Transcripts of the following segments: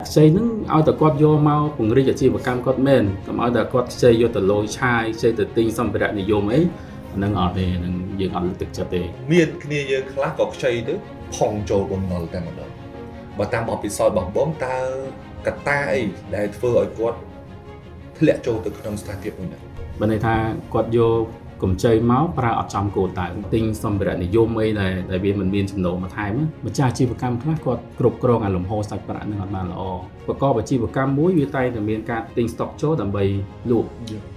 chơi nó ao từ quạt vô mau cùng đi chỉ một cam quạt men cầm ao từ quạt chơi vô từ lôi chai chơi từ tinh xong về đại này vô mấy nâng ở đây nâng dừng ở thực chất đây miền kia giờ khác có chơi đó phong trào bông nở tại một lần và tam bảo bị soi bằng bóng ta cắt ta ấy để phơi ở quạt lẽ trâu từ trong sạch tiệp này bên này tha quạt vô cùng chơi máu ra ở trong cổ tại tinh xong về đại này vô mấy này đại vì mình biên chấm nổ mà thay mà cha chỉ một cam khác quạt group grong à lồng hồ sạch bạn nâng ở bàn là o và co và chỉ một cam muối với tay thì miền ca tinh stock chốt đầm bầy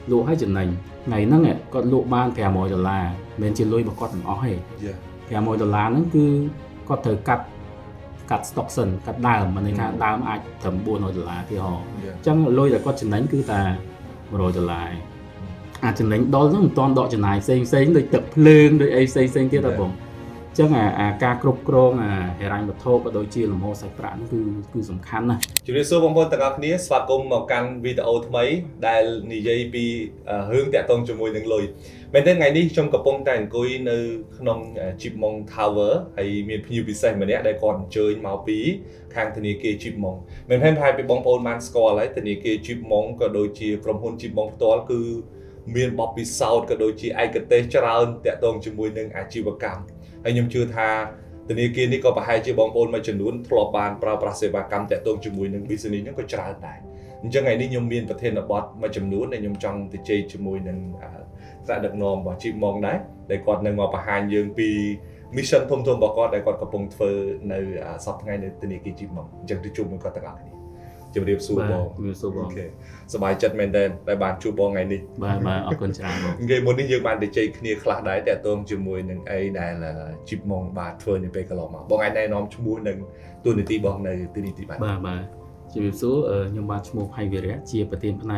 lụa hay chừng này ngày nó nghe con lụa ban kèo mồi là bên trên lôi mà con ó hề kèo mồi là nó cứ có thời cắt stock sân cắt đào mà người ta đào ai thầm buồn rồi là thì họ chẳng lôi là con chừng đánh cứ ta rồi lại chừng đánh đó nó một toàn đọ chừng này xây được tập lương được ấy xây tiết là bổng chắc là ca cục krong hệ ranh một thô và đôi chia làm hồ sạch rãn cứ sầm khăn này chủ đề số bóng bóng tất cả các sạc cùng một căn video mấy đại nị dây bị hướng tẹt tông cho mùi nâng lùi bên tên ngày đi trong cặp bông tàn cối nơi nông Chipmunk Tower hay miền nhiều bị xây mà nè đây còn chơi máu bí khang thằng kia Chipmunk mình thêm hai bị bóng bóng man score lấy thằng kia Chipmunk có đôi chia from hôn Chipmunk to cứ miền bọc bị sau có đôi chia ai cái tê cho ra hơn tẹt tông cho mùi nâng chi vật cảm hay nhầm chưa tha từ này kia ní có bà hai chiếc bóng ôn mà chân đuôn thọ bàn pra se ba cam tại tôn chừng mùi nâng business nó có trả lại nhưng ngày ní nhom miềnประเทศbọt mà chừng đuôn này nhom trong từ chơi chừng mùi nâng ra được nòm và chim mong đấy để còn nâng mà bà hai dương pi mission thông thông bà con để còn có bông phơ nơi sắp ngay nơi từ này kia chim mong chẳng từ chung mình có tất cả này chừng điệp su bongสบายจัดแมนเดนได้บานชูบองไงนี่มาเอาคนชราบเกมวันนี้ยังบานได้ใจคณีคลาได้แต่ตัวจมวยหนึ่งไอ้ได้ละจิบมองบาดเฟิร์นยังไปกระหล่อมาบองไอ้ได้น้อมชมวยหนึ่งตัวนิติบองในตัวนิติบานมาชีวิตสู้ยมบาชมูไฮเวเรียเชียประเทศภายใน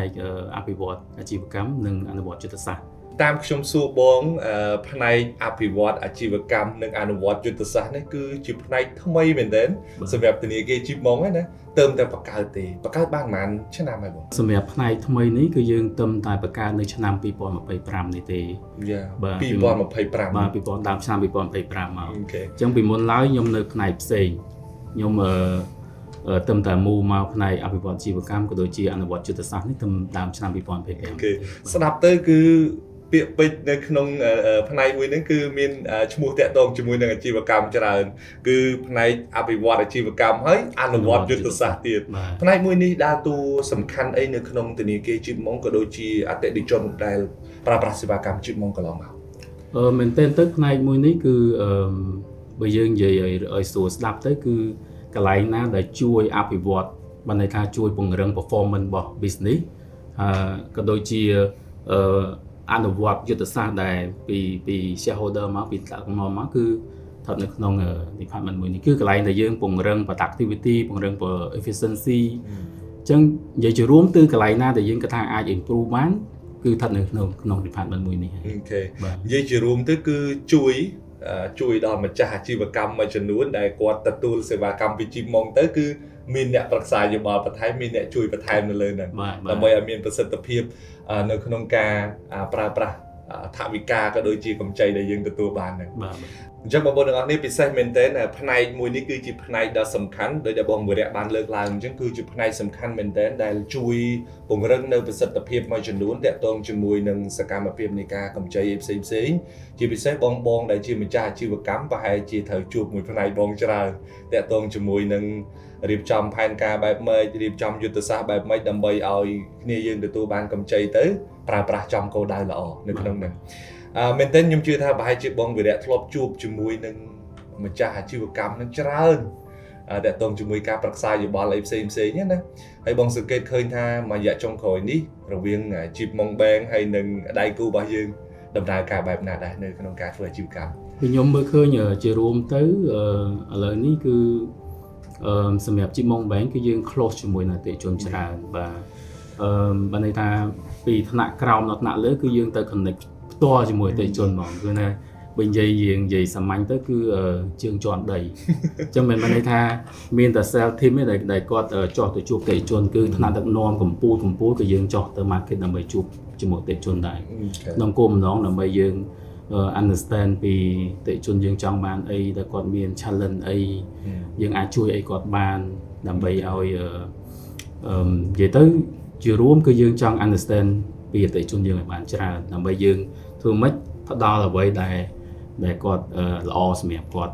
อภิวัตอาชีพกรรมหนึ่งอนุวัตจุดศาสตร์ตามชมสูบองภายในอภิวัตอาชีพกรรมหนึ่งอนุวัตจุดศาสตร์นี่คือจิบภายในทำไมเหมือนเดิมสำหรับตัวนี้เกจิบมองไว้นะเติมแต่ปากกาตีปากกาบ้างมันชนะไหมบอกสมัยภายในทำไมนี้คือยังเติมแต่ปากกาในชนะปีปอนมาไปปรามในตีปีปอนมาไปปรามปีปอนตามชนะปีปอนไปปรามมาจังปีมนล้ายมในภายในเซ็งยมเติมแต่มูมาภายในอภิวัตชีวกรรมก็โดยจีอนุวัตจุดศาสตร์นี่เติมตามชนะปีปอนไปแล้วสนับเตอร์คือเปียไปในขนมภายในมวยนั้นคือมีชมูแตะตรงชมูในอาชีวกรรมเจริญคือภายในอภิวัตอาชีวกรรมเฮ้ยอนุวัตยุทธศาสตร์เตียนภายในมวยนี้ดาตัวสำคัญไอ้ในขนมตัวนี้เกจิมองก็โดยจีอัตติจนได้ปราศิวกรรมจิมองก็ลองมาเหมือนเต้นตึกภายในมวยนี้คือใบยืนใหญ่ส่วนสลับตึกคือกระไรนะได้ช่วยอภิวัตบรรยากาศช่วยปรุงเรื่อง performance บ่ business ก็โดยจีอนุวัตยุทธศาสตร์ได้ปีเชียร์โฮเดอร์มาปีตะกงอมาคือทำในขนมดีพันมันมือนี่คือกระไรในยื่นปรุงเรื่อง productivity ปรุงเรื่อง efficiency จังอยากจะร่วมตื้อกระไรน่าแต่ยื่นกระทางอาจ improve มันคือทำในขนมดีพันมันมือนี่โอเคอยากจะร่วมตื้อคือช่วยดอนมาจากอาชีวกรรมมาจนนู้นได้กวาดตะตูลเสวากรรมไปจิมมองตื้อคือมีเนี่ยปรักษาอยู่บ่ประเทศมีเนี่ยช่วยประเทศนั่นเลยนั่นแต่ไม่มีประสิทธิภาพในขนมกาปราถาวิกาก็โดยจีกำใจได้ยังตัวบานนั่นจังบางคนอันนี้เป็นเซมเมนเทนภายในมวยนี่คือจีภายในดาวสำคัญโดยจะบอกมือเรียบานเลิกลางจังคือจีภายในสำคัญเมนเทนได้ช่วยปงเรื่องในประสิทธิภาพมาจนนู้นแต่ตรงจมวยหนึ่งสกัดมาเพียบในการกำใจเสียจีเป็นเซบองได้จีมันจะจีวกรรมไปให้จีเธอจูบมวยภายในบองจราแต่ตรงจมวยหนึ่งรีบจำแผนการแบบไม่รีบจำยุทธศาสตร์แบบไม่ดำใบเอาเนี่ยยังตัวบานกำใจเต๋อปราจำเขาได้ละอ๋อในขนมหนึ่งเมนเทนยมชื่อท่าบายจีบองวิเดทลบจูบจมวยหนึ่งมันจะชีวกรรมนั่นจราแต่ตรงจมวยการปรักษาอยู่บอลอะไรเสียเนี่ยนะให้บองสังเกตเคยท่ามาอยากจงคอยนี้เราเวียงจีบมองแบงให้หนึ่งได้กูบายยืนดำนาการแบบนาได้ในขนมการเฟื่อชีวกรรมคือยมเมื่อเคยเนี่ยจะรวมtớiอะไรนี่คือสำหรับจิมมองแบงคือยัง close ជាមួយនៅទីជនច្រើនបាទបើន័យថាពីថ្នាក់ក្រោមដល់ថ្នាក់លើគឺយើងទៅ connect ផ្ទាល់ជាមួយទីជនហ្មងគឺណាបើនិយាយសាមញ្ញទៅគឺជើងជាន់ដីអញ្ចឹងមិនមែនន័យថាមានតែ sell team ទេដែលគាត់ចោះទៅជួបទីជនគឺថ្នាក់ដឹកនាំកម្ពុជាក៏យើងចោះទៅ market ដើម្បីជួបជាមួយទីជនដែរក្នុងគោលបំណងដើម្បីយើង understand ពីតិជនយើងចង់បានអីដែលគាត់មាន challenge អីយើងអាចជួយអីគាត់បានដើម្បីឲ្យ vậy tới chiềuរួមcứ dương trong understand vì tại chung dương bạn trả là bây dương thường mấy thật đo là vậy để quạt lo xem quạt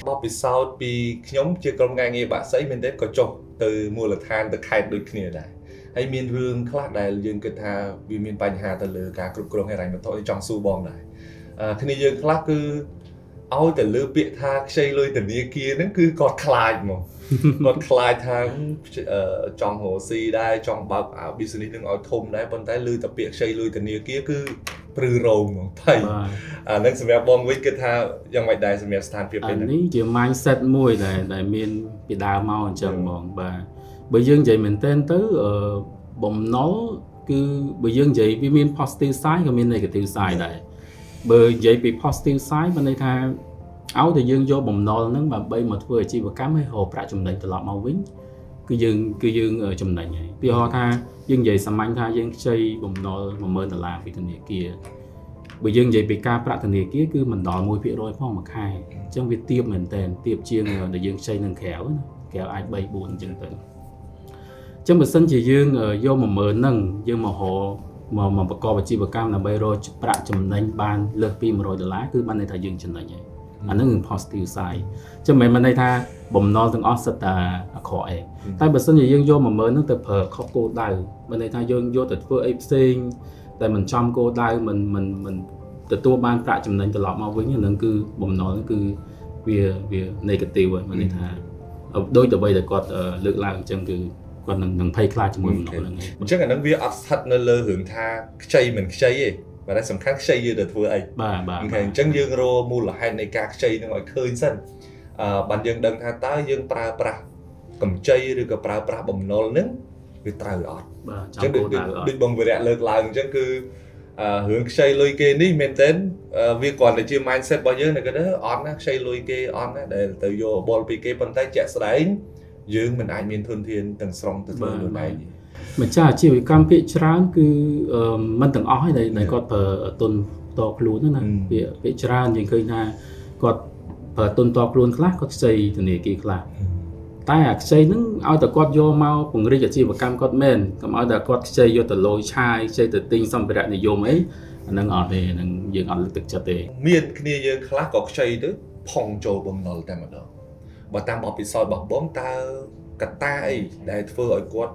bọc bị sao bị nhóm chưa công ngay nghe bạn say mình đến có chọc từ mua lực than từ khai được kia này hay miền rương khác đại dương cái tha vì miền Pành Hà từ lừa cả cục cồn hay rành một thôi trong su bong này khi dương khác cứ ao từ lừa bị tha xây lôi từ nia kia nó cứ còn khai mà còn khai thang trong hồ si đây trong bạc ảo business đừng ở thùng đấy bên tay lừa tập bị xây lôi từ nia kia cứ prư rồng thầy nên xem bom với cái tha yang vậy đại xem stan phía bên này chỉ mindset môi để miền bị đào mau chẳng mong và bây giờ vậy mình tên tới bom nó cứ bây giờ vậy vì miền positive side và miền negative side này bởi vậy bị positive side bên đây tha áo thì dương vô bom nó nó mà bây mà vừa chỉ và cám hay hộp ra chùm đánh từ lọ màu vĩnh cứ dương ở chùm đánh này vì họ tha dương vậy sắm anh tha dương chơi bom nó mà mơ là làm vì thằng này kia bởi dương vậy bị ca pra thằng này kia cứ mình đòi môi phía rồi phong mà khai trong việc tiêm mình tên tiêm chiêng để dương chơi nâng khéo ai bay buồn chân tự trong một sân chỉ dương vô mà mở nâng dương mà họ mà bạc co và chi bạc cam là bay rồi pra chùm đánh ban lượt pin rồi để lá cứ ban này thà dương chân này anh nó ngừng positive side cho mình đây tha bầm no từng offset khỏi tại bữa sân gì dương vô mà mới nó tập hợp khóc cô đài bên đây tha dương vô tập vừa ép sinh tại mình trong cô đài mình từ tua ban trả chấm nên từ lọ mau với nó cứ bầm no nó cứ về negative rồi bên đây tha đôi từ bây giờ còn lược lại chân cứ còn đừng pay class cho mình nó chắc là nó việc offset nó lơ hưởng tha chơi mình chơi gì và đây sắm khác xây như được vừa ấy okay. Chân dương rô mua là hai này các xây nó gọi khơi sân bạn dương đừng tha tới dương pra cầm chơi rồi cái pra bầm nol nứng vì trời ọt chân được bằng về lược lại chân cứ hướng xây lôi kê ní mình đến việc còn để chia mindset bao nhiêu này cái đó on á xây lôi kê on á để từ vô ball pk bàn tay chạy đấy dương mình ai miền thôn thiên từng song từ từ này mình trả chiều cam bị trán cứ mình từng ói này còn ở tuần to luôn đó nè bị trán những cái na còn ở tuần to luôn khác có xây từ này kia là tại xây nó ao từ con vô mau cùng đi chiều cam con men cầm ao từ con xây vô từ lối chai xây từ tinh xong về đại này vô mấy năng ở đây năng dương ở thực chất đấy miền kia dương khác có xây đó phong trào bom nol tại mà đó và tam bảo bị soi bọc bom ta cắt tay để phơi ở quạt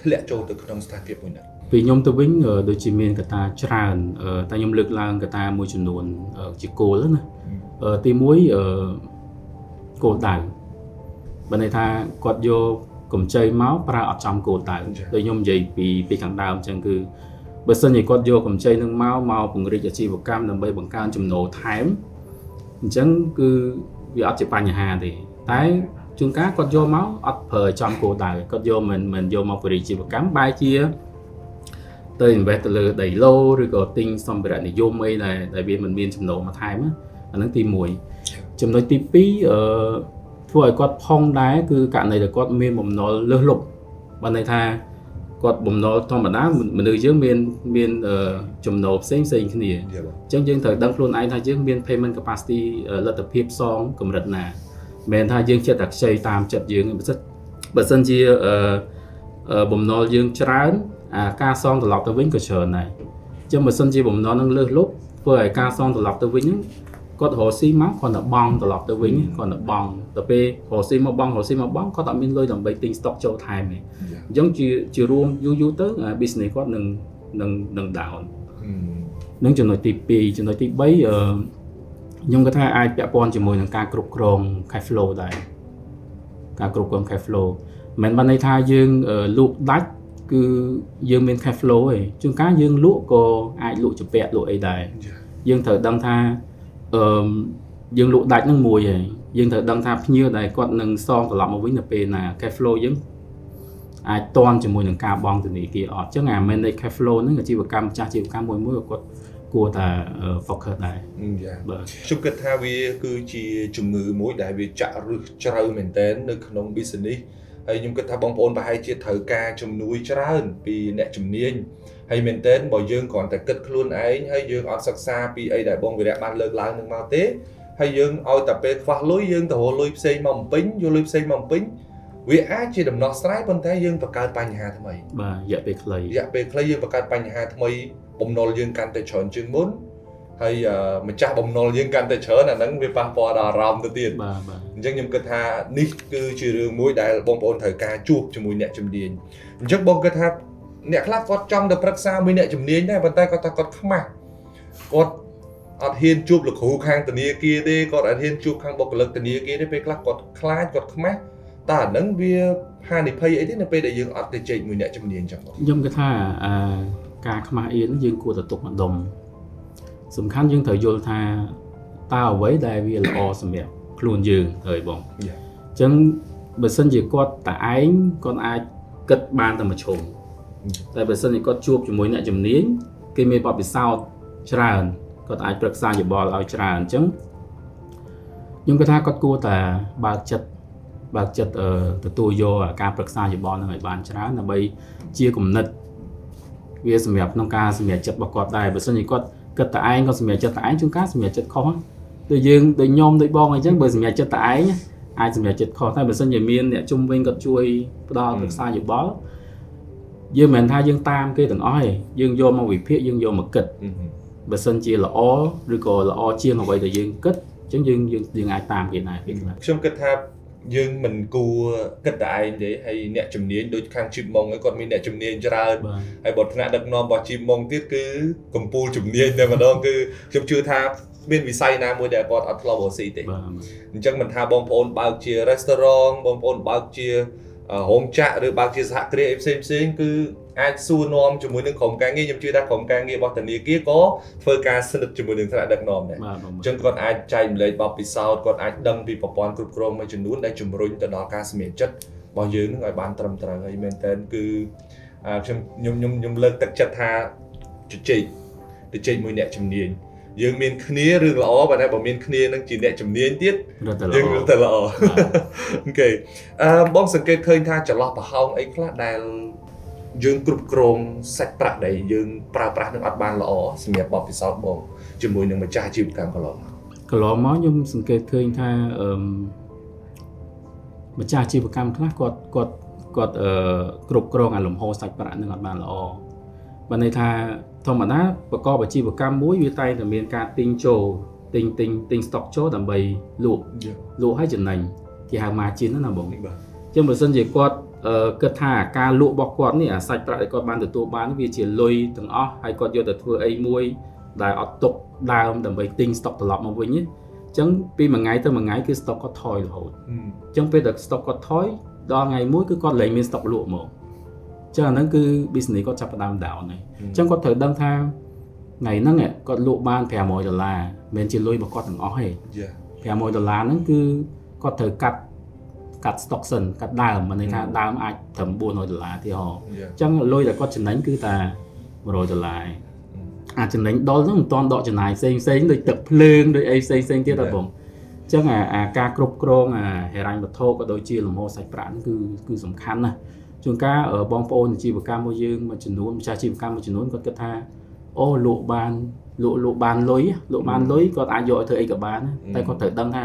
lẽ trâu từ trong start tiếp mình vì nhôm tôi vĩnh ở đôi chim miền ta tràn ta nhôm lực là ta môi trường nồn chỉ cô lớn này tìm muối cổ đại bên này ta quạt vô cùng chơi máu para ở trong cổ đại đôi nhôm gì bị thằng đào chẳng cứ bữa sau này quạt vô cùng chơi nâng máu cùng đi chi một cam làm bay bằng cam chùm nổ thém chẳng cứ vì ở chỉ bàn nhà hàng thì tái chúng cá con vô máu ấp phơi trong cổ đại con vô mình vô một vị trí một cám bay chia tới về từ đẩy lô rồi có tinh xong về này vô mây này tại vì mình biên chấm nổ mà thay á anh nó tìm mùi chấm nói tí pí phơi con phong đá cứ cạn này là con miên bầm nó lơ lục bên này tha con bầm nó thong bản đá mình được dưới miên chấm nổ xinh cái gì chẳng chẳng thời đăng luôn anh thay dưới miên payment capacity là tập hiệp song cầm rật nè mình thay dương chưa đặt xây tam chật dương bật sân chia bầm nó dương trán ca son từ lọc tới vĩnh cơ sở này cho một sân chia bầm nó nâng lơ lúc với ca son từ lọc tới vĩnh có hồ xi máu còn là bong từ lọc tới vĩnh còn là bong tập hồ xi mà bong có tạo minh lôi đồng bày tinh stock châu thái này giống chiều ruộng du tới business có nâng đảo nâng cho nói tip bấy nhưng cái thay ai bẻ con chỉ mồi là ca cục rong khai flow đây ca cục rong khai flow mình ban này thay dương lụa đắt cứ dương bên khai flow ấy chúng cá dương lụa có ai lụa chụp bẹt lụa ấy đây dương thở đăng tha dương lụa đắt nâng mùi ấy dương thở đăng tha như đây còn nâng son từ lọc một với np là khai flow dương ai toàn chỉ mồi là ca bong từ này kia ở chứ ngày bên đây khai flow nó là chỉ vào cam cha chỉ vào cam mùi có của ta focus này. Chúng ta thay vì cứ chỉ chủng ngữ mỗi đại vì trả rư mình tên nơi trong business hay nhưng cái thay bóng ôn và hay chia thở ca chủng núi trả hơn vì nẹ chủng niên hay mình tên bỏ dương còn tại kết luôn ấy hay dương ở sắc xa vì ấy đại bóng vì đại ban lợt lại nâng mau tế hay dương ở tập về khoa lối dương tàu lối xây mỏng pính vô lối xây mỏng pính វាអាចជាដំណោះស្រាយប៉ុន្តែយើងបង្កើតបញ្ហាថ្មី បាទរយៈពេលខ្លី រយៈពេលខ្លីយើងបង្កើតបញ្ហាថ្មីបំណុលយើងកាន់តែច្រើនជាងមុនហើយម្ចាស់បំណុលយើងកាន់តែច្រើនអាហ្នឹងវាប៉ះពាល់ដល់អារម្មណ៍ទៅទៀត បាទបាទ អញ្ចឹងខ្ញុំគិតថានេះគឺជារឿងមួយដែលបងប្អូនត្រូវការជួបជាមួយអ្នកជំនាញអញ្ចឹងបងគិតថាអ្នកខ្លះគាត់ចង់ទៅប្រឹក្សាមួយអ្នកជំនាញដែរប៉ុន្តែគាត់ថាគាត់ខ្មាស់គាត់អត់ហ៊ានជួបលោកគ្រូខាងធនាគារទេគាត់អត់ហ៊ានជួបខាងបុគ្គលិកធនាគារទេពេលខ្លះគាត់ខ្លាចគាត់ខ្មាស់តើអាហ្នឹងវាហានិភ័យអីទេនៅពេលដែលយើងអត់ទៅជែកមួយអ្នកជំនាញចឹងបង ខ្ញុំគិតថាការខ្មាស់អៀនយើងគួរតែទុកម្ដុំសំខាន់យើងត្រូវយល់ថាតើអ្វីដែលវាល្អសម្រាប់ខ្លួនយើងហើយបងអញ្ចឹងបើសិនជាគាត់តែឯងគាត់អាចគិតបានតែមួយឈុំតែបើសិនជាគាត់ជួបជាមួយអ្នកជំនាញគេមានបទពិសោធន៍ច្រើនគាត់អាចប្រឹក្សាយោបល់ឲ្យច្រើនអញ្ចឹងខ្ញុំគិតថាគាត់គួរតែបើកចិត្តទទួលយកការប្រឹក្សាយោបល់នឹងឲ្យបានច្រើនដើម្បីជាគំនិតវាសម្រាប់ក្នុងការសម្រេចចិត្តរបស់គាត់ដែរបើសិនជាគាត់គិតតែឯងគាត់សម្រេចចិត្តតែឯងជួនកាលសម្រេចចិត្តខុសដូចយើងដូចខ្ញុំដូចបងអីចឹងបើសម្រេចចិត្តតែឯងអាចសម្រេចចិត្តខុសតែបើសិនជាមានអ្នកជុំវិញគាត់ជួយផ្ដល់ប្រឹក្សាយោបល់យើងមិនមែនថាយើងតាមគេទាំងអស់ទេយើងយកមកវិភាគយើងយកមកគិតបើសិនជាល្អឬក៏ល្អជាងអ្វីដែលយើងគិតអញ្ចឹងយើងអាចតាមគេដែរពេលខ្លះ ខ្ញុំគិតថាយើងមិនគួរគិតតែឯងទេហើយអ្នកជំនាញដូចខាងជីបម៉ុងគាត់មានអ្នកជំនាញច្រើនហើយបើថ្នាក់ដឹកនាំរបស់ជីបម៉ុងទៀតគឺកម្ពុជាជំនាញតែម្ដងគឺខ្ញុំជឿថាមានវិស័យណាមួយដែលគាត់អត់ធ្លាប់រកស៊ីទេអញ្ចឹងមិនថាបងប្អូនបើកជា restaurant បងប្អូនបើកជារោងចក្រឬបើកជាសហគ្រាសអីផ្សេងគឺអាចសួរនាំជាមួយនឹងក្រុមការងារខ្ញុំជឿថាក្រុមការងាររបស់ធនាគារក៏ធ្វើការស្និទ្ធជាមួយនឹងថ្នាក់ដឹកនាំដែរអញ្ចឹងគាត់អាចចែករំលែកបទពិសោធន៍គាត់អាចដឹងពីប្រព័ន្ធគ្រប់គ្រងមួយចំនួនដែលជំរុញទៅដល់ការសម្រេចចិត្តរបស់យើងនឹងឲ្យបានត្រឹមត្រូវហើយមែនតើគឺខ្ញុំលើកទឹកចិត្តថាជជែកមួយអ្នកជំនាញយើងមានគ្នារឿងល្អប៉ុន្តែបើមានគ្នានឹងជាអ្នកជំនាញទៀតយើងរត់ទៅល្អអូខេបងសង្កេតឃើញថាចន្លោះប្រហោងអីខ្លះដែលយើងគ្រប់គ្រងសាច់ប្រាក់ដែលយើងប្រើប្រាស់នឹងអត់បានល្អសម្រាប់បទពិសោធន៍បងជាមួយនឹងម្ចាស់អាជីវកម្មកន្លងមកខ្ញុំសង្កេតឃើញថាម្ចាស់អាជីវកម្មខ្លះគាត់គ្រប់គ្រងអាលំហូរសាច់ប្រាក់នឹងអត់បានល្អបើន័យថាធម្មតាប្រកបអាជីវកម្មមួយវាតែងតែមានការទិញចូលទិញ stock ចូលដើម្បីលក់ឲ្យចំណេញគេហៅ margin ណាបងអញ្ចឹងបើសិនជាគាត់គិតថាការលក់របស់គាត់នេះអាសាច់ប្រាក់ដែលគាត់បានទទួលបានវាជាលុយទាំងអស់ហើយគាត់យកទៅធ្វើអីមួយដែលអត់ទុកដើមដើម្បីទិញ stock ត្រឡប់មកវិញអញ្ចឹងពីមួយថ្ងៃទៅមួយថ្ងៃគឺ stock គាត់ថយរហូតអញ្ចឹងពេលដែល stock គាត់ថយដល់ថ្ងៃមួយគឺគាត់លែងមាន stock លក់មកចឹងអាហ្នឹងគឺ business គាត់ចាប់ផ្ដើម down ហើយអញ្ចឹងគាត់ត្រូវដឹងថាថ្ងៃហ្នឹងគាត់លក់បាន$500មិនមែនជាលុយរបស់គាត់ទាំងអស់ទេ$500ហ្នឹងគឺគាត់ត្រូវកាត់ stock សិនកាត់ដើមមិនន័យថាដើមអាចត្រឹម$400ទៀតហ៎អញ្ចឹងលុយដែលគាត់ចំណេញគឺតែ$100អាចចំណេញដល់ហ្នឹងមិនទាន់ដកចំណាយផ្សេងដូចទឹកភ្លើងដូចអីផ្សេងទៀតហ៎បងអញ្ចឹងអាការគ្រប់គ្រងហិរញ្ញវត្ថុក៏ដូចជាលំហូរសាច់ប្រាក់ហ្នឹងគឺសំខាន់ណាស់ជួនកាលបងប្អូនអាជីវកម្មរបស់យើងមួយចំនួនម្ចាស់អាជីវកម្មមួយចំនួនគាត់គិតថាអូលក់បានលុយគាត់អាចយកឲ្យធ្វើអីក៏បានតែគាត់ត្រូវដឹងថា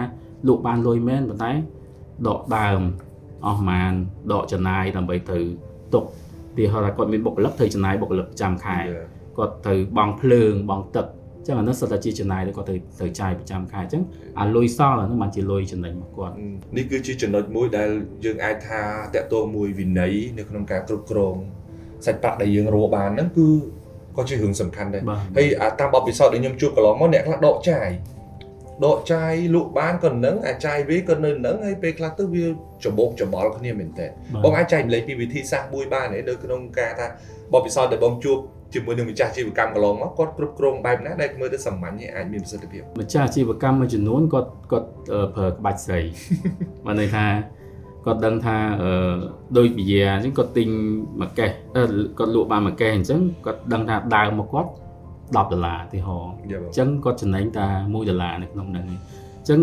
លក់បានលុយមែនប៉ុន្តែដកដើមអស់ម៉ានដកចំណាយដើម្បីទៅទុកពីហៅថាគាត់មានបុគ្គលិកត្រូវចំណាយបុគ្គលិកប្រចាំខែគាត់ត្រូវបង់ភ្លើងបង់ទឹកអញ្ចឹងអានោះសិតតែជាចំណាយដែលគាត់ត្រូវចាយប្រចាំខែអញ្ចឹងអាលុយសល់អានោះមិនជាលុយចំណេញរបស់គាត់នេះគឺជាចំណុចមួយដែលយើងអាចថាតកតងមួយវិន័យនៅក្នុងការគ្រប់គ្រងសាច់ប្រាក់ដែលយើងរកបានហ្នឹងគឺក៏ជារឿងសំខាន់ដែរហើយតាមបទពិសោធន៍ដែលខ្ញុំជួបកន្លងមកអ្នកខ្លះដកចាយលក់បានក៏នឹងអាចាយវាក៏នៅនឹងហើយពេលខ្លះទៅវាច្បោកច្បល់គ្នាមែនតើបងអាចចែកម្លែកពីវិធីសាស្ត្រមួយបានទេនៅក្នុងការថាបទពិសោធន៍ដែលបងជួបជាមួយនឹងម្ចាស់អាជីវកម្មកន្លងមកគាត់គ្រប់គ្រងបែបណាដែលមើលទៅសាមញ្ញអាចមានប្រសិទ្ធភាពម្ចាស់អាជីវកម្មមួយចំនួនគាត់ប្រើក្បាច់ស្រីបានន័យថាគាត់ដឹងថាដូចបញ្ញាអញ្ចឹងគាត់ទិញមួយកេសគាត់លក់បានមួយកេសអញ្ចឹងគាត់ដឹងថាដើមមកគាត់$10ទីហោអញ្ចឹងគាត់ចំណេញតែ$1នៅក្នុងហ្នឹងអញ្ចឹង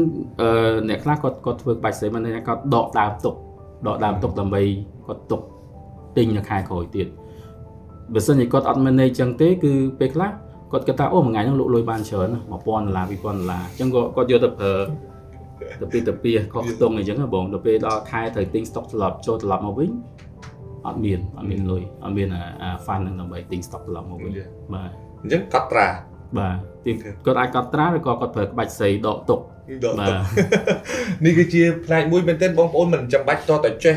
អ្នកខ្លះគាត់ធ្វើក្បាច់ស្រីមិនថាគាត់ដកដើមទុកដើម្បីគាត់ទុកទិញនៅខែក្រោយទៀតបើសិនជាគាត់អត់មានន័យអញ្ចឹងទេគឺពេលខ្លះគាត់គិតថាអូមួយថ្ងៃហ្នឹងលក់លុយបានច្រើន$1000 $2000អញ្ចឹងគាត់យកទៅប្រើ ទៅពីខុសខ្ទង់អញ្ចឹងបងទៅពេលដល់ខែត្រូវទិញ stock ត្រឡប់ចូលត្រឡប់មកវិញអត់មានលុយអត់មានអា fund ហ្នឹងដើម្បីទិញ stock ត្រឡប់មកវិញបាទអញ្ចឹងកត់ត្រាបាទទីគាត់អាចកត់ត្រាឬក៏គាត់ប្រើក្បាច់សីដកទុកបាទនេះគឺជាផ្នែកមួយមែនទែនបងប្អូនមិនចាំបាច់តតែចេះ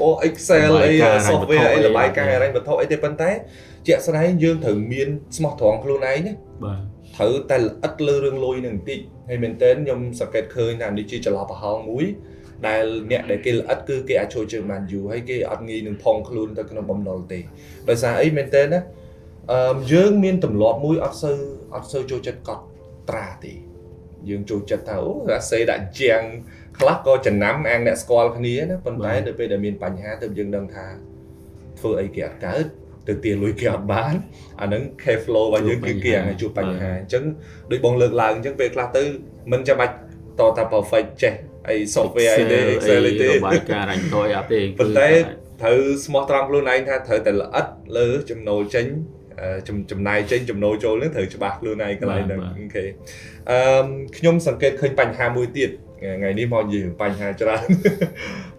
អូ Excel អី software អីរបាយការណ៍ហិរញ្ញវត្ថុអីទេប៉ុន្តែជាក់ស្ដែងយើងត្រូវមានស្មោះត្រង់ខ្លួនឯងណាបាទត្រូវតែល្អិតលើរឿងលុយនឹងបន្តិចហើយមែនទែនខ្ញុំសង្កេតឃើញថានេះជាចន្លោះប្រហោងមួយដែលអ្នកដែលគេល្អិតគឺគេអាចជួយជើងបានយូរហើយគេអត់ងាយនឹងផងខ្លួនទៅក្នុងបំណុលទេដោយសារអីមែនទែនណាយើងមានទម្លាប់មួយអត់សូវចូលចិត្តកត់ត្រាទេយើងចូលចិត្តថាអូអាសេដាក់ជាងខ្លះក៏ចំណាំអាងអ្នកស្គាល់គ្នាណាប៉ុន្តែដល់ពេលដែលមានបញ្ហាទៅយើងដឹងថាធ្វើអីគេអត់កើតទៅទាលុយគេអត់បានអាហ្នឹង cash flow របស់យើងគឺគេអាចជួបបញ្ហាអញ្ចឹងដូចបងលើកឡើងអញ្ចឹងពេលខ្លះទៅមិនចាំបាច់តថា perfect ចេះអី software អីទេ Excel ទេរបាយការណ៍រ៉ាញ់តយអត់ទេប៉ុន្តែត្រូវស្មោះត្រង់ខ្លួនឯងថាត្រូវតែល្អិតលើចំណូលចេញចំណាយចេញចំណូលចូលហ្នឹងត្រូវច្បាស់ខ្លួនឯងកន្លែងហ្នឹងអូខេខ្ញុំសង្កេតឃើញបញ្ហាមួយទៀតថ្ងៃនេះមកនិយាយបញ្ហាច្រើន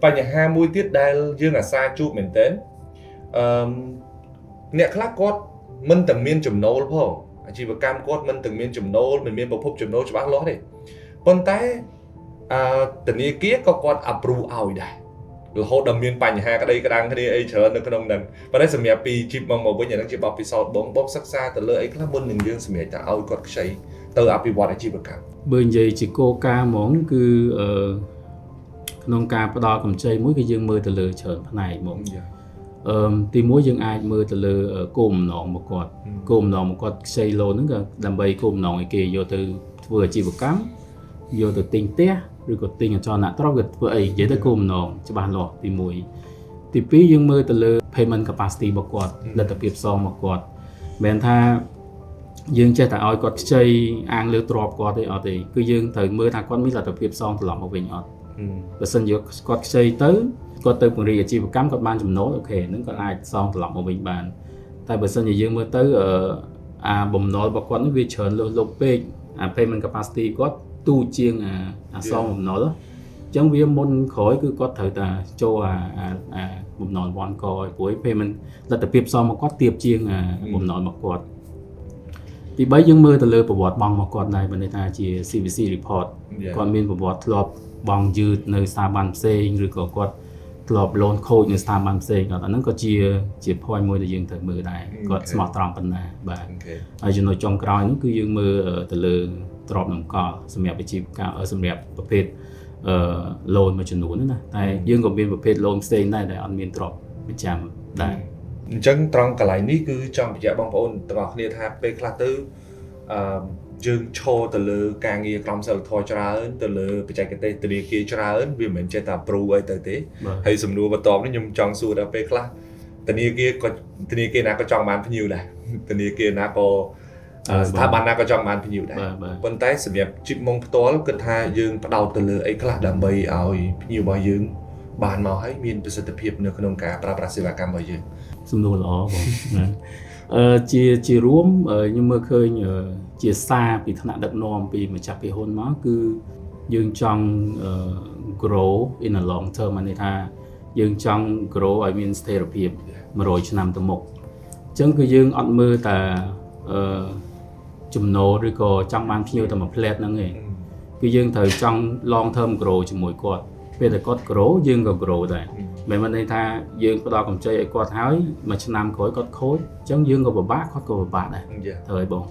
បញ្ហាមួយទៀតដែលយើងអាសាជួបមែនទែនអ្នកខ្លះគាត់មិនតែមានចំណូលផងអាជីវកម្មគាត់មិនតែមានចំណូលមិនមានប្រភពចំណូលច្បាស់លាស់ទេប៉ុន្តែធនាគារក៏គាត់ approve ឲ្យដែររហូតដល់មានបញ្ហាក្តីក្តាំងគ្នាអីច្រើននៅក្នុងហ្នឹងប៉ុន្តែសម្រាប់ពីជីបមកវិញអាហ្នឹងជាបទពិសោធន៍បងសិក្សាទៅលើអីខ្លះមុននឹងយើងសម្រេចថាឲ្យគាត់ខ្ចីទៅអភិវឌ្ឍអាជីវកម្មបើនិយាយជាគោលការណ៍ហ្មងគឺក្នុងការផ្ដល់កម្ចីមួយគឺយើងមើលទៅលើច្រើនផ្នែកហ្មងទីមួយយើងអាចមើលទៅលើគោលបំណងរបស់គាត់ខ្ចីលូនហ្នឹងក៏ដើម្បីគោលបំណងឲ្យគេយកទៅធ្វើអាជីវកម្មយកទៅទិញផ្ទះឬក៏ទិញអចលនទ្រព្យគឺធ្វើអីនិយាយទៅគោលបំណងច្បាស់លាស់ទី1ទី2យើងមើលទៅលើ payment capacity របស់គាត់លទ្ធភាពសងរបស់គាត់មិនមែនថាយើងចេះតែឲ្យគាត់ខ្ចីអាងលើទ្រព្យគាត់ទេអត់ទេគឺយើងត្រូវមើលថាគាត់មានលទ្ធភាពសងត្រឡប់មកវិញអត់បើសិនយកគាត់ខ្ចីទៅគាត់ទៅពង្រីកអាជីវកម្មគាត់បានចំណូលអូខេហ្នឹងគាត់អាចសងត្រឡប់មកវិញបានតែបើសិនជាយើងមើលទៅអាបំណុលរបស់គាត់នេះវាច្រើនលើសលប់ពេកអា payment capacity គាត់ទូជាងអាសងបំណុលអញ្ចឹងវាមុនក្រោយគឺគាត់ត្រូវតែចូលអាបំណុលវ៉ាន់កឲ្យព្រោះ payment លទ្ធភាពសងមកគាត់ទាបជាងបំណុលរបស់គាត់ទី3យើងមើលទៅលើប្រវត្តិបង់របស់គាត់ដែរបើន័យថាជា CVC report គាត់មានប្រវត្តិធ្លាប់បង់យឺតនៅស្ថាប័នផ្សេងឬក៏គាត់ធ្លាប់ loan ខូចនៅស្ថាប័នផ្សេងគាត់អាហ្នឹងក៏ជា point មួយដែលយើងត្រូវមើលដែរគាត់ស្មោះត្រង់ប៉ុណ្ណាបាទហើយចំណុចចុងក្រោយនោះគឺយើងមើលទៅលើទ្រព្យតម្កល់សម្រាប់អាជីវកម្មសម្រាប់ប្រភេទloan មួយចំនួនណាតែយើងក៏មានប្រភេទ loan ផ្សេងដែរដែលអត់មានទ្រព្យប្រចាំដែរអញ្ចឹងត្រង់កន្លែងនេះគឺចង់បញ្ជាក់បងប្អូនទាំងអស់គ្នាថាពេលខ្លះទៅយើងឈរទៅលើការងារក្រមសីលធម៌ច្រើនទៅលើបច្ចេកទេសធនាគារច្រើនវាមិនមែនចេះតែ approve អីទៅទេហើយសំណួរបន្ទាប់នេះខ្ញុំចង់សួរដល់ពេលខ្លះធនាគារណាក៏ចង់បានភ្ញៀវដែរធនាគារណាក៏ស្ថាប័នណាក៏ចង់បានភ្ញៀវដែរប៉ុន្តែសម្រាប់ជីបមកផ្ទាល់គិតថាយើងផ្ដោតទៅលើអីខ្លះដើម្បីឲ្យភ្ញៀវរបស់យើងបានមកហើយមានប្រសិទ្ធភាពនៅក្នុងការប្រើប្រាស់សេវាកម្មរបស់យើងសំណួរល្អបងណាជារួមខ្ញុំមើលឃើញជាសារពីថ្នាក់ដឹកនាំពីម្ចាស់ភាគហ៊ុនមកគឺយើងចង់ grow in a long term មានន័យថាយើងចង់ grow ឲ្យមានស្ថិរភាព100ឆ្នាំទៅមុខអញ្ចឹងគឺយើងអត់មើលតែចំណូលឬក៏ចង់បានភ្ញៀវតែមួយផ្លែតហ្នឹងឯងគឺយើងត្រូវចង់ long term grow ជាមួយគាត់ពេលតែគាត់ grow យើងក៏ grow ដែរមិនមែនន័យថាយើងផ្ដល់កម្ចីឲ្យគាត់ហើយមួយឆ្នាំក្រោយគាត់ខូចអញ្ចឹងយើងក៏ពិបាកគាត់ក៏ពិបាកដែរត្រូវហើយបង